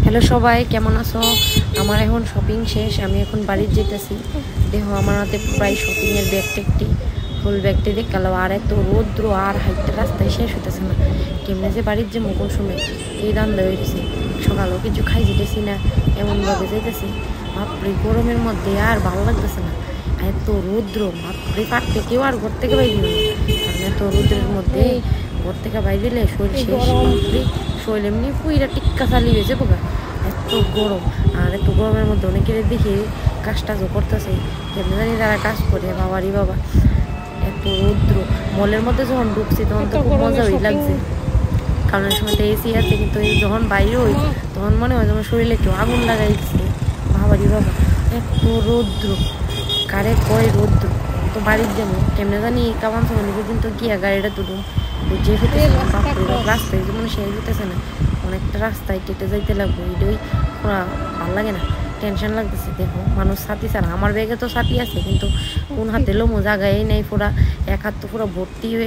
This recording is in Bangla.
হ্যালো সবাই, কেমন আছো? আমার এখন শপিং শেষ, আমি এখন বাড়ির যেতেছি। দেখো আমার হাতে প্রায় শপিংয়ের ব্যাগটা একটি ফুল ব্যাগটি দেখালো, আর এত রৌদ্র আর হাইটটা রাস্তায় শেষ হইতেছে না। কেমনে যে বাড়ির যে মুকুল সময় এই রান্না হয়েছে, সকালেও কিছু খাই যেতেছি না, এমনভাবে যেতেছি। বাপরে গরমের মধ্যে আর ভালো লাগতেছে না, এত রৌদ্র। বাপরে পারতে কেউ আর ঘর থেকে বাইরে না, কারণ এত রৌদ্রের মধ্যে ঘর থেকে বাইরে শরীর শেষ। শরীর এমনি পুইরা টিক্কা চালিয়ে হয়েছে বোকা, এত গরম। আর এত গরমের মধ্যে অনেকের দেখে কাজ টাজও করতেছে, কেমন জানি তারা কাজ করে। বাবারই বাবা, এত রৌদ্র। মলের মধ্যে যখন ঢুকছি তখন তো খুব মজা হয়ে লাগছে, কারণ সময় তো এসি আছে, কিন্তু যখন বাইরে হই তখন মনে হয় তোমার শরীরে কেউ আগুন লাগাই দিচ্ছে। বাবারই বাবা, এত রৌদ্র, কারে কয় রৌদ্র। তো বাড়ির যাবো কেমনে জানি কামান সামানি পর্যন্ত গিয়া গাড়িটা তুলুম, বুঝে ফেলতেছে না। বাপরে রাস্তায় যেমন শেষ হইতেছে না, অনেকটা রাস্তায় কেটে যাইতে লাগবো। এটাই পুরা ভালো লাগে না, টেনশন লাগতেছে। দেখো মানুষ ছাতি ছাড়া, আমার ব্যাগে তো ছাতি আছে কিন্তু কোন হাতে লোমো জায়গায় নেই, পুরা এক হাত তো পুরো ভর্তি হয়ে